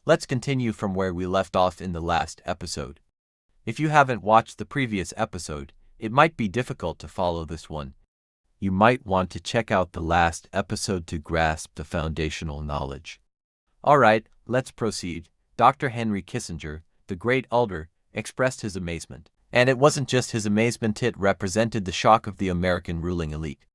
Let's continue from where we left off in the last episode. If you haven't watched the previous episode, it might be difficult to follow this one. You might want to check out the last episode to grasp the foundational knowledge. Alright, let's proceed. Dr. Henry Kissinger, the great elder, expressed his amazement. And it wasn't just his amazement, it represented the shock of the American ruling elite.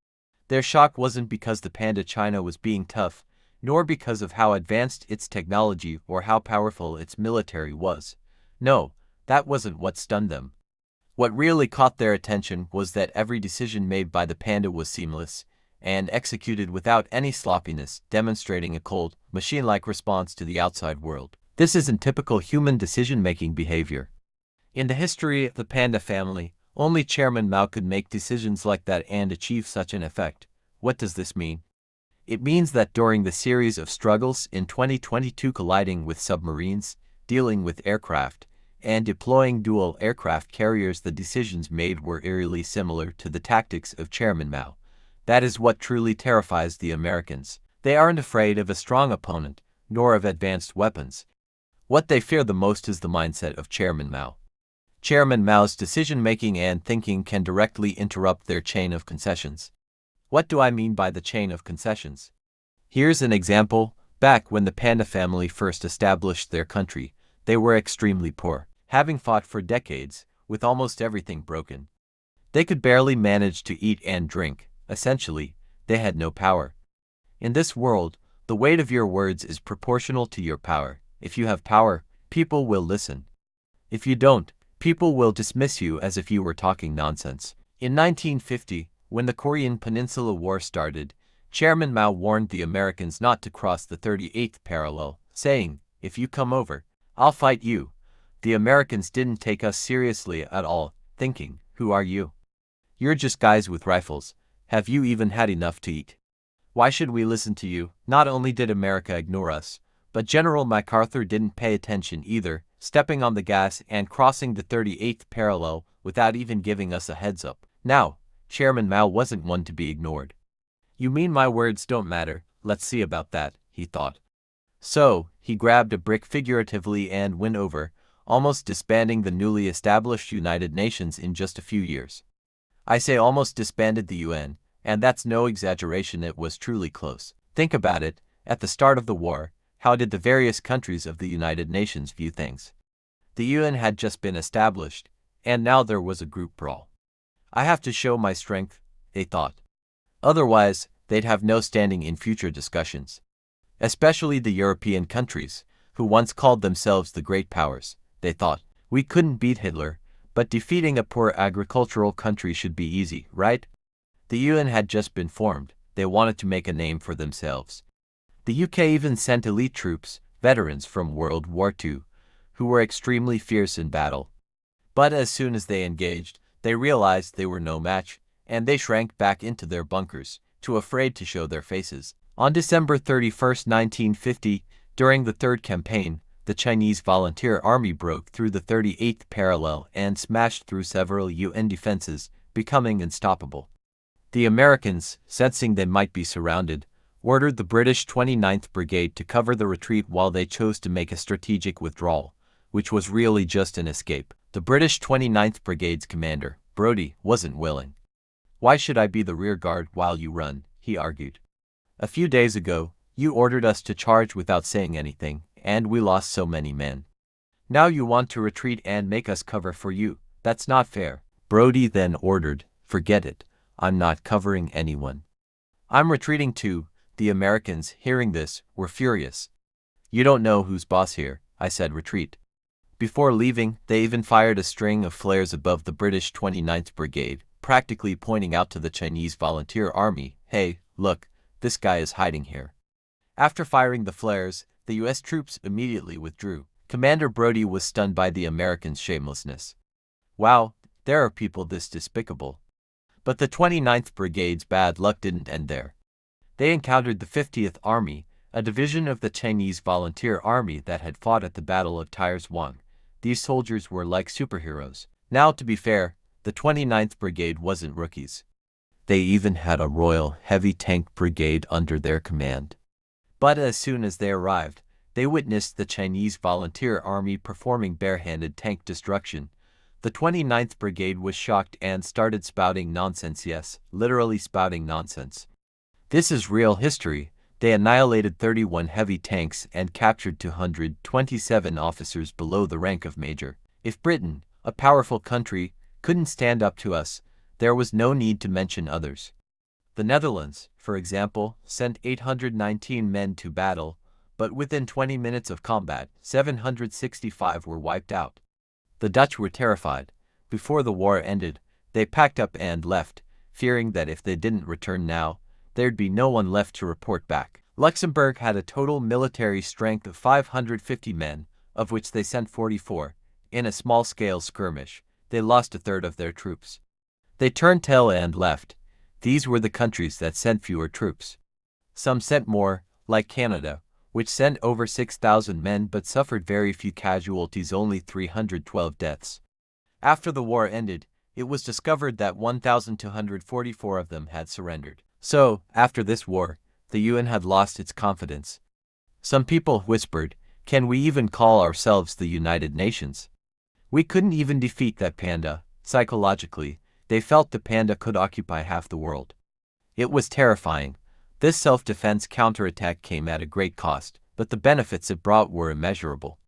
Their shock wasn't because the Panda China was being tough, nor because of how advanced its technology or how powerful its military was. No, that wasn't what stunned them. What really caught their attention was that every decision made by the Panda was seamless and executed without any sloppiness, demonstrating a cold, machine-like response to the outside world. This isn't typical human decision-making behavior. In the history of the Panda family, only Chairman Mao could make decisions like that and achieve such an effect. What does this mean? It means that during the series of struggles in 2022 colliding with submarines, dealing with aircraft, and deploying dual aircraft carriers, the decisions made were eerily similar to the tactics of Chairman Mao. That is what truly terrifies the Americans. They aren't afraid of a strong opponent, nor of advanced weapons. What they fear the most is the mindset of Chairman Mao. Chairman Mao's decision-making and thinking can directly interrupt their chain of concessions. What do I mean by the chain of concessions? Here's an example. Back when the Panda family first established their country, they were extremely poor, having fought for decades, with almost everything broken. They could barely manage to eat and drink. Essentially, they had no power. In this world, the weight of your words is proportional to your power. If you have power, people will listen. If you don't, people will dismiss you as if you were talking nonsense. In 1950, when the Korean Peninsula War started, Chairman Mao warned the Americans not to cross the 38th parallel, saying, "If you come over, I'll fight you." The Americans didn't take us seriously at all, thinking, "Who are you? You're just guys with rifles. Have you even had enough to eat? Why should we listen to you?" Not only did America ignore us, but General MacArthur didn't pay attention either, stepping on the gas and crossing the 38th parallel without even giving us a heads up. Now, Chairman Mao wasn't one to be ignored. "You mean my words don't matter? Let's see about that," he thought. So, he grabbed a brick figuratively and went over, almost disbanding the newly established United Nations in just a few years. I say almost disbanded the UN, and that's no exaggeration, it was truly close. Think about it, at the start of the war, how did the various countries of the United Nations view things? The UN had just been established, and now there was a group brawl. I have to show my strength, they thought. Otherwise, they'd have no standing in future discussions. Especially the European countries, who once called themselves the great powers, they thought. We couldn't beat Hitler, but defeating a poor agricultural country should be easy, right? The UN had just been formed. They wanted to make a name for themselves. The UK even sent elite troops, veterans from World War II, who were extremely fierce in battle. But as soon as they engaged, they realized they were no match, and they shrank back into their bunkers, too afraid to show their faces. On December 31, 1950, during the Third Campaign, the Chinese Volunteer Army broke through the 38th parallel and smashed through several UN defenses, becoming unstoppable. The Americans, sensing they might be surrounded, ordered the British 29th Brigade to cover the retreat while they chose to make a strategic withdrawal, which was really just an escape. The British 29th Brigade's commander, Brodie, wasn't willing. "Why should I be the rear guard while you run?" he argued. "A few days ago, you ordered us to charge without saying anything, and we lost so many men. Now you want to retreat and make us cover for you. That's not fair." Brodie then ordered, "Forget it. I'm not covering anyone. I'm retreating too." The Americans, hearing this, were furious. "You don't know who's boss here. I said retreat." Before leaving, they even fired a string of flares above the British 29th Brigade, practically pointing out to the Chinese Volunteer Army, "Hey, look, this guy is hiding here." After firing the flares, the US troops immediately withdrew. Commander Brodie was stunned by the Americans' shamelessness. Wow, there are people this despicable. But the 29th Brigade's bad luck didn't end there. They encountered the 50th Army, a division of the Chinese Volunteer Army that had fought at the Battle of Tier Zhuang. These soldiers were like superheroes. Now, to be fair, the 29th Brigade wasn't rookies. They even had a Royal Heavy Tank Brigade under their command. But as soon as they arrived, They witnessed the Chinese Volunteer Army performing barehanded tank destruction. The 29th Brigade was shocked and started spouting nonsense, yes, literally spouting nonsense. This is real history. They annihilated 31 heavy tanks and captured 227 officers below the rank of major. If Britain, a powerful country, couldn't stand up to us, there was no need to mention others. The Netherlands, for example, sent 819 men to battle, but within 20 minutes of combat, 765 were wiped out. The Dutch were terrified. Before the war ended, they packed up and left, fearing that if they didn't return now, there'd be no one left to report back. Luxembourg had a total military strength of 550 men, of which they sent 44. In a small-scale skirmish, they lost a third of their troops. They turned tail and left. These were the countries that sent fewer troops. Some sent more, like Canada, which sent over 6,000 men but suffered very few casualties, only 312 deaths. After the war ended, it was discovered that 1,244 of them had surrendered. So, after this war, the UN had lost its confidence. Some people whispered, "Can we even call ourselves the United Nations?" We couldn't even defeat that panda. Psychologically, they felt the panda could occupy half the world. It was terrifying. This self-defense counterattack came at a great cost, but the benefits it brought were immeasurable.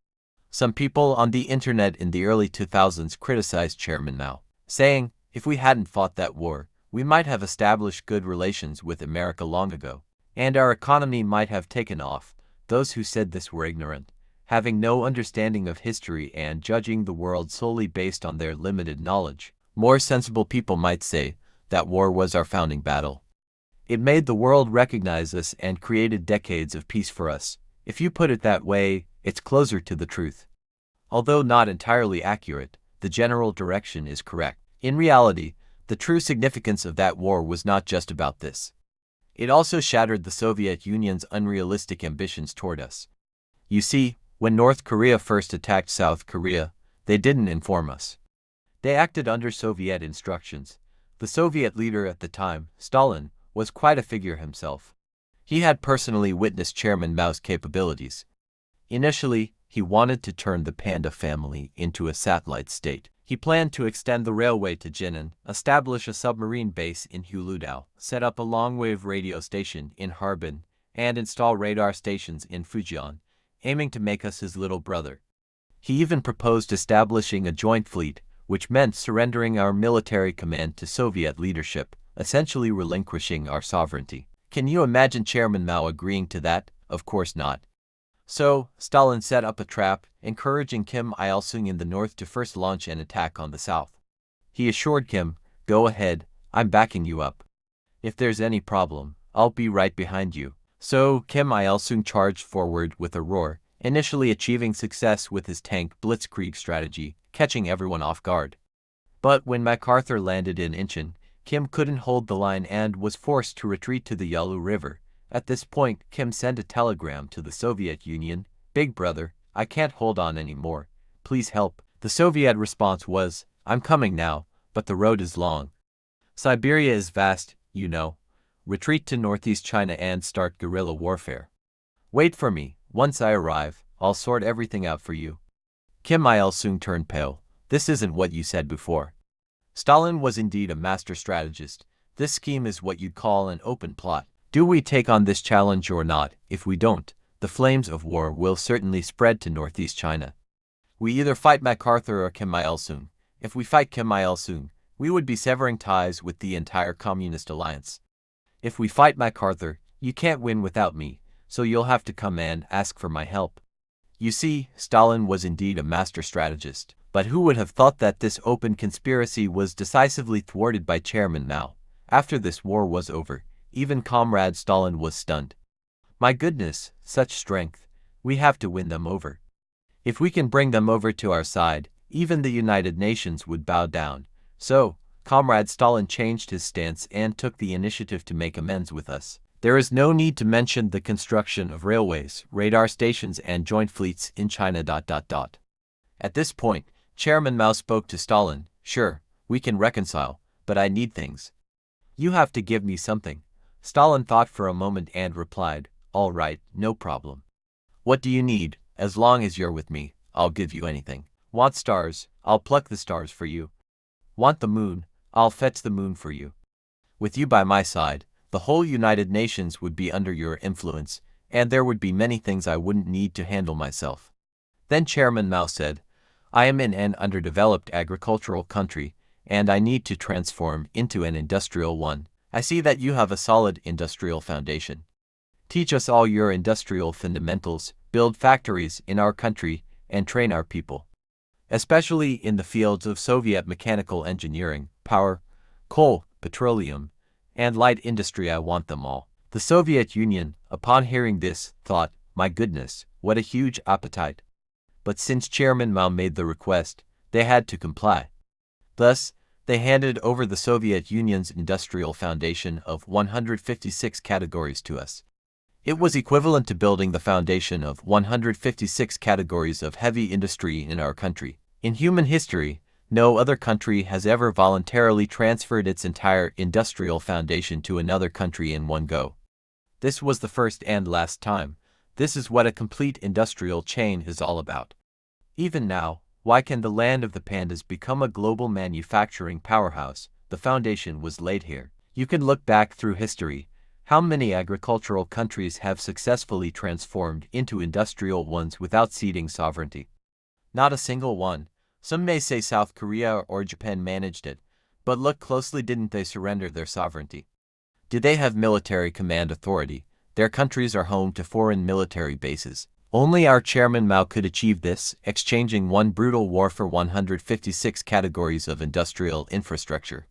Some people on the internet in the early 2000s criticized Chairman Mao, saying, if we hadn't fought that war, we might have established good relations with America long ago, and our economy might have taken off. Those who said this were ignorant, having no understanding of history and judging the world solely based on their limited knowledge. More sensible people might say that war was our founding battle. It made the world recognize us and created decades of peace for us. If you put it that way, it's closer to the truth. Although not entirely accurate, the general direction is correct. In reality, the true significance of that war was not just about this. It also shattered the Soviet Union's unrealistic ambitions toward us. You see, when North Korea first attacked South Korea, they didn't inform us. They acted under Soviet instructions. The Soviet leader at the time, Stalin, was quite a figure himself. He had personally witnessed Chairman Mao's capabilities. Initially, he wanted to turn the Panda family into a satellite state. He planned to extend the railway to Jinan, establish a submarine base in Huludao, set up a long-wave radio station in Harbin, and install radar stations in Fujian, aiming to make us his little brother. He even proposed establishing a joint fleet, which meant surrendering our military command to Soviet leadership, essentially relinquishing our sovereignty. Can you imagine Chairman Mao agreeing to that? Of course not. So, Stalin set up a trap, encouraging Kim Il-sung in the north to first launch an attack on the south. He assured Kim, "Go ahead, I'm backing you up. If there's any problem, I'll be right behind you." So, Kim Il-sung charged forward with a roar, initially achieving success with his tank blitzkrieg strategy, catching everyone off guard. But when MacArthur landed in Incheon, Kim couldn't hold the line and was forced to retreat to the Yalu River. At this point, Kim sent a telegram to the Soviet Union, "Big brother, I can't hold on anymore. Please help." The Soviet response was, "I'm coming now, but the road is long. Siberia is vast, you know. Retreat to northeast China and start guerrilla warfare. Wait for me. Once I arrive, I'll sort everything out for you." Kim Il-sung turned pale. "This isn't what you said before." Stalin was indeed a master strategist. This scheme is what you'd call an open plot. Do we take on this challenge or not? If we don't, the flames of war will certainly spread to northeast China. We either fight MacArthur or Kim Il-sung. If we fight Kim Il-sung, we would be severing ties with the entire Communist alliance. If we fight MacArthur, you can't win without me, so you'll have to come and ask for my help. You see, Stalin was indeed a master strategist, but who would have thought that this open conspiracy was decisively thwarted by Chairman Mao? After this war was over, even Comrade Stalin was stunned. My goodness, such strength. We have to win them over. If we can bring them over to our side, even the United Nations would bow down. So, Comrade Stalin changed his stance and took the initiative to make amends with us. There is no need to mention the construction of railways, radar stations and joint fleets in China. At this point, Chairman Mao spoke to Stalin, "Sure, we can reconcile, but I need things. You have to give me something." Stalin thought for a moment and replied, "All right, no problem. What do you need? As long as you're with me, I'll give you anything. Want stars? I'll pluck the stars for you. Want the moon? I'll fetch the moon for you. With you by my side, the whole United Nations would be under your influence, and there would be many things I wouldn't need to handle myself. Then Chairman Mao said, I am in an underdeveloped agricultural country, and I need to transform into an industrial one. I see that you have a solid industrial foundation. Teach us all your industrial fundamentals, build factories in our country, and train our people. Especially in the fields of Soviet mechanical engineering, power, coal, petroleum, and light industry. I want them all. The Soviet Union, upon hearing this, thought, my goodness, what a huge appetite. But since Chairman Mao made the request, they had to comply. Thus, they handed over the Soviet Union's industrial foundation of 156 categories to us. It was equivalent to building the foundation of 156 categories of heavy industry in our country. In human history, no other country has ever voluntarily transferred its entire industrial foundation to another country in one go. This was the first and last time. This is what a complete industrial chain is all about. Even now, why can the land of the pandas become a global manufacturing powerhouse? The foundation was laid here. You can look back through history. How many agricultural countries have successfully transformed into industrial ones without ceding sovereignty? Not a single one. Some may say South Korea or Japan managed it, but look closely, didn't they surrender their sovereignty? Did they have military command authority? Their countries are home to foreign military bases. Only our Chairman Mao could achieve this, exchanging one brutal war for 156 categories of industrial infrastructure.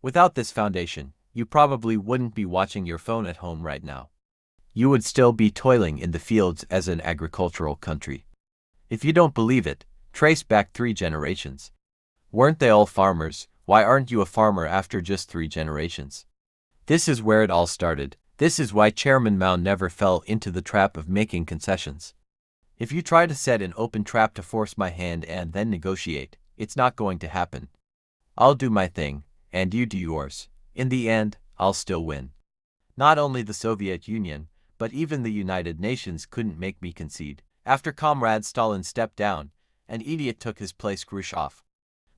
Without this foundation, you probably wouldn't be watching your phone at home right now. You would still be toiling in the fields as an agricultural country. If you don't believe it, trace back 3 generations. Weren't they all farmers? Why aren't you a farmer after just 3 generations? This is where it all started. This is why Chairman Mao never fell into the trap of making concessions. If you try to set an open trap to force my hand and then negotiate, it's not going to happen. I'll do my thing, and you do yours. In the end, I'll still win. Not only the Soviet Union, but even the United Nations couldn't make me concede. After Comrade Stalin stepped down, an idiot took his place, Khrushchev.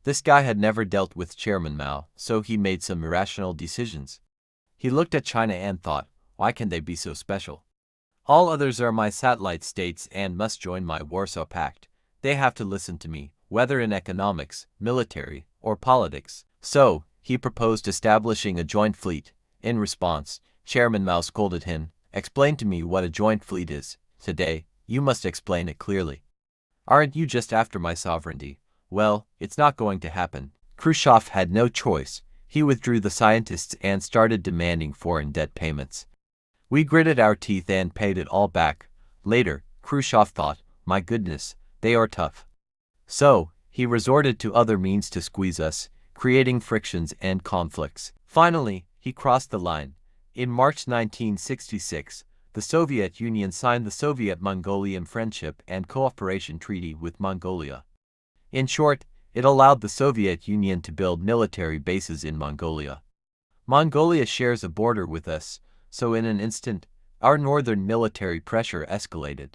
This guy had never dealt with Chairman Mao, so he made some irrational decisions. He looked at China and thought, why can they be so special? All others are my satellite states and must join my Warsaw Pact. They have to listen to me, whether in economics, military, or politics. So, he proposed establishing a joint fleet. In response, Chairman Mao scolded him, explain to me what a joint fleet is. Today, you must explain it clearly. Aren't you just after my sovereignty? Well, it's not going to happen. Khrushchev had no choice. He withdrew the scientists and started demanding foreign debt payments. We gritted our teeth and paid it all back. Later, Khrushchev thought, my goodness, they are tough. So, he resorted to other means to squeeze us, creating frictions and conflicts. Finally, he crossed the line. In March 1966, the Soviet Union signed the Soviet-Mongolian Friendship and Cooperation Treaty with Mongolia. In short, it allowed the Soviet Union to build military bases in Mongolia. Mongolia shares a border with us, so in an instant, our northern military pressure escalated.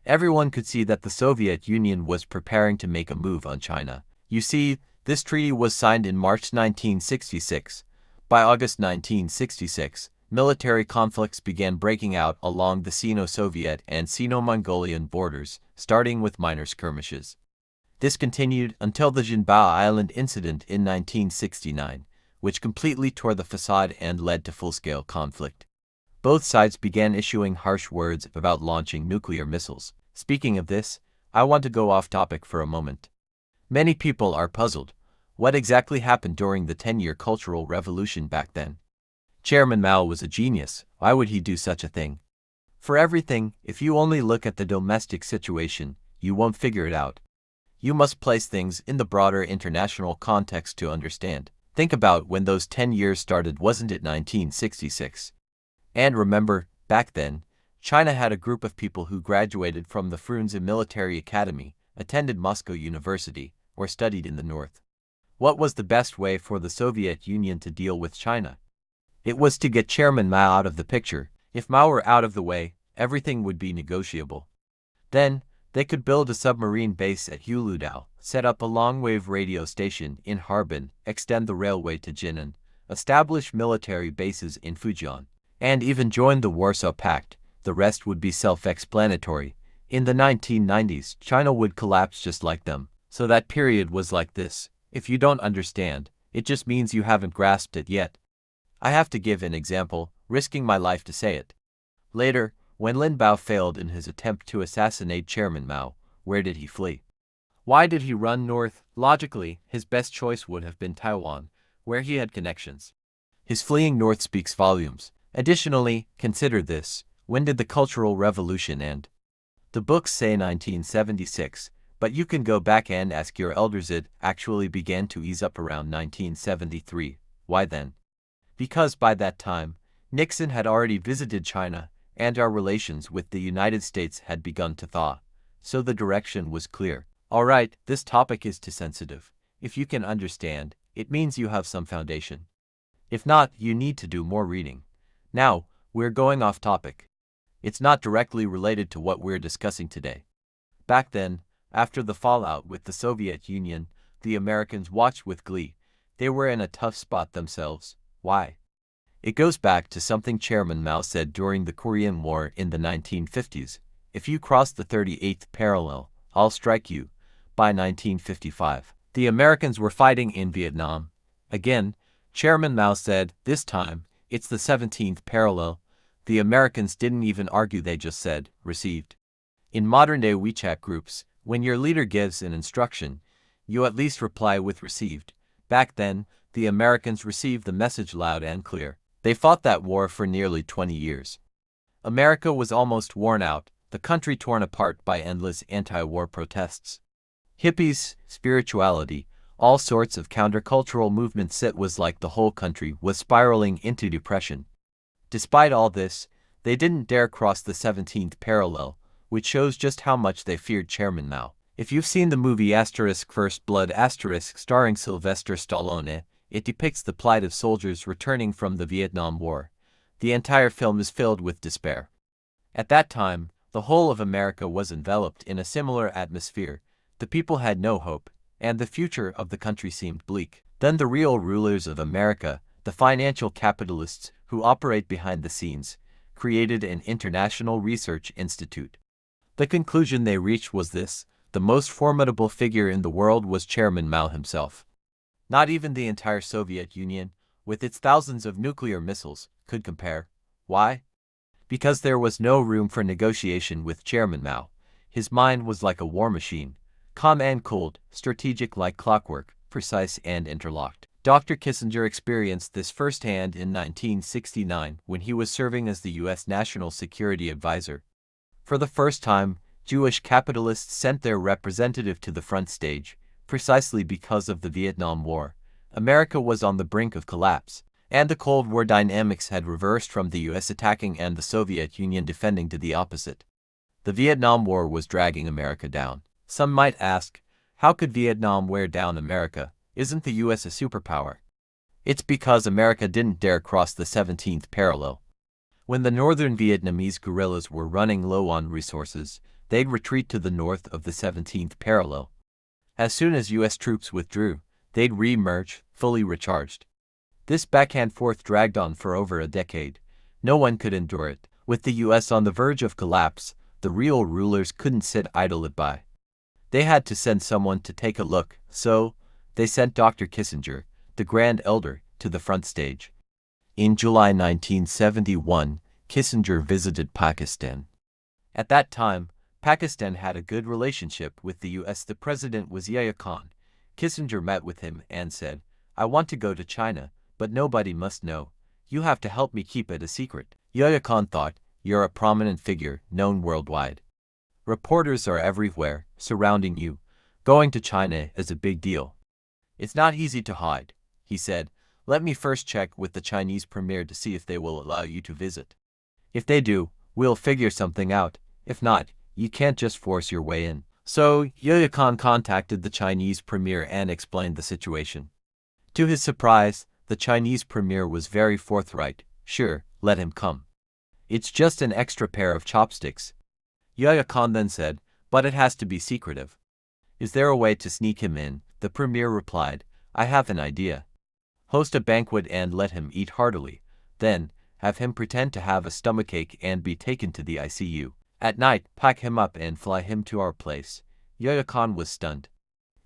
Everyone could see that the Soviet Union was preparing to make a move on China. You see, this treaty was signed in March 1966. By August 1966, military conflicts began breaking out along the Sino-Soviet and Sino-Mongolian borders, starting with minor skirmishes. This continued until the Jinbao Island incident in 1969, which completely tore the facade and led to full-scale conflict. Both sides began issuing harsh words about launching nuclear missiles. Speaking of this, I want to go off topic for a moment. Many people are puzzled. What exactly happened during the 10-year Cultural Revolution back then? Chairman Mao was a genius. Why would he do such a thing? For everything, if you only look at the domestic situation, you won't figure it out. You must place things in the broader international context to understand. Think about when those 10 years started, wasn't it 1966? And remember, back then, China had a group of people who graduated from the Frunze Military Academy, attended Moscow University, or studied in the north. What was the best way for the Soviet Union to deal with China? It was to get Chairman Mao out of the picture. If Mao were out of the way, everything would be negotiable. Then, they could build a submarine base at Huludao, set up a long-wave radio station in Harbin, extend the railway to Jinan, establish military bases in Fujian, and even join the Warsaw Pact. The rest would be self-explanatory. In the 1990s, China would collapse just like them. So that period was like this. If you don't understand, it just means you haven't grasped it yet. I have to give an example, risking my life to say it. Later, when Lin Biao failed in his attempt to assassinate Chairman Mao, where did he flee? Why did he run north? Logically, his best choice would have been Taiwan, where he had connections. His fleeing north speaks volumes. Additionally, consider this. When did the Cultural Revolution end? The books say 1976, but you can go back and ask your elders. It actually began to ease up around 1973. Why then? Because by that time, Nixon had already visited China, and our relations with the United States had begun to thaw. So the direction was clear. Alright, this topic is too sensitive. If you can understand, it means you have some foundation. If not, you need to do more reading. Now, we're going off topic. It's not directly related to what we're discussing today. Back then, after the fallout with the Soviet Union, the Americans watched with glee. They were in a tough spot themselves. Why? It goes back to something Chairman Mao said during the Korean War in the 1950s. If you cross the 38th parallel, I'll strike you. By 1955, the Americans were fighting in Vietnam. Again, Chairman Mao said, this time, it's the 17th parallel. The Americans didn't even argue, they just said, received. In modern-day WeChat groups, when your leader gives an instruction, you at least reply with received. Back then, the Americans received the message loud and clear. They fought that war for nearly 20 years. America was almost worn out, the country torn apart by endless anti-war protests. Hippies, spirituality, all sorts of countercultural movements. It was like the whole country was spiraling into depression. Despite all this, they didn't dare cross the 17th parallel, which shows just how much they feared Chairman Mao. If you've seen the movie First Blood starring Sylvester Stallone, it depicts the plight of soldiers returning from the Vietnam War. The entire film is filled with despair. At that time, the whole of America was enveloped in a similar atmosphere. The people had no hope, and the future of the country seemed bleak. Then the real rulers of America, the financial capitalists who operate behind the scenes, created an international research institute. The conclusion they reached was this: the most formidable figure in the world was Chairman Mao himself. Not even the entire Soviet Union, with its thousands of nuclear missiles, could compare. Why? Because there was no room for negotiation with Chairman Mao. His mind was like a war machine. Calm and cold, strategic like clockwork, precise and interlocked. Dr. Kissinger experienced this firsthand in 1969 when he was serving as the U.S. National Security Advisor. For the first time, Jewish capitalists sent their representative to the front stage, precisely because of the Vietnam War. America was on the brink of collapse, and the Cold War dynamics had reversed from the U.S. attacking and the Soviet Union defending to the opposite. The Vietnam War was dragging America down. Some might ask, how could Vietnam wear down America? Isn't the U.S. a superpower? It's because America didn't dare cross the 17th parallel. When the northern Vietnamese guerrillas were running low on resources, they'd retreat to the north of the 17th parallel. As soon as U.S. troops withdrew, they'd re-emerge, fully recharged. This back-and-forth dragged on for over a decade. No one could endure it. With the U.S. on the verge of collapse, the real rulers couldn't sit idle by. They had to send someone to take a look, so they sent Dr. Kissinger, the Grand Elder, to the front stage. In July 1971, Kissinger visited Pakistan. At that time, Pakistan had a good relationship with the U.S. The president was Yahya Khan. Kissinger met with him and said, "I want to go to China, but nobody must know. You have to help me keep it a secret." Yahya Khan thought, "You're a prominent figure, known worldwide. Reporters are everywhere, surrounding you. Going to China is a big deal. It's not easy to hide," he said. "Let me first check with the Chinese premier to see if they will allow you to visit. If they do, we'll figure something out. If not, you can't just force your way in." So, Yahya Khan contacted the Chinese premier and explained the situation. To his surprise, the Chinese premier was very forthright. "Sure, let him come. It's just an extra pair of chopsticks." Yahya Khan then said, But it has to be secretive. Is there a way to sneak him in? The premier replied, I have an idea. Host a banquet and let him eat heartily. Then, have him pretend to have a stomachache and be taken to the ICU. At night, pack him up and fly him to our place. Yahya Khan was stunned.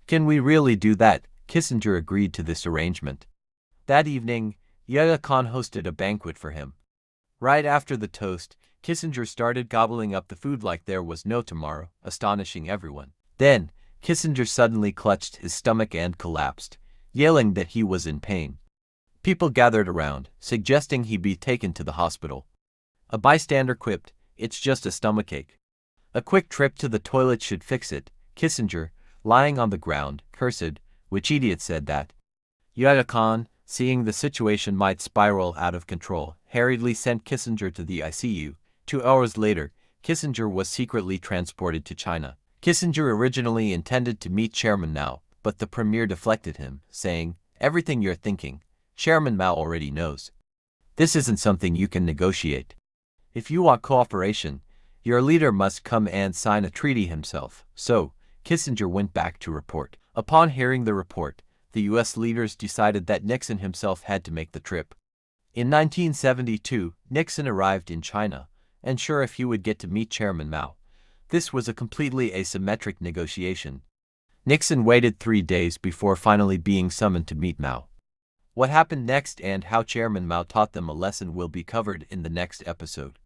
Can we really do that? Kissinger agreed to this arrangement. That evening, Yahya Khan hosted a banquet for him. Right after the toast, Kissinger started gobbling up the food like there was no tomorrow, astonishing everyone. Then, Kissinger suddenly clutched his stomach and collapsed, yelling that he was in pain. People gathered around, suggesting he be taken to the hospital. A bystander quipped, it's just a stomachache. A quick trip to the toilet should fix it. Kissinger, lying on the ground, cursed, which idiot said that? Yahya Khan, seeing the situation might spiral out of control, hurriedly sent Kissinger to the ICU. 2 hours later, Kissinger was secretly transported to China. Kissinger originally intended to meet Chairman Mao, but the premier deflected him, saying, everything you're thinking, Chairman Mao already knows. This isn't something you can negotiate. If you want cooperation, your leader must come and sign a treaty himself. So, Kissinger went back to report. Upon hearing the report, the U.S. leaders decided that Nixon himself had to make the trip. In 1972, Nixon arrived in China, unsure if he would get to meet Chairman Mao. This was a completely asymmetric negotiation. Nixon waited 3 days before finally being summoned to meet Mao. What happened next and how Chairman Mao taught them a lesson will be covered in the next episode.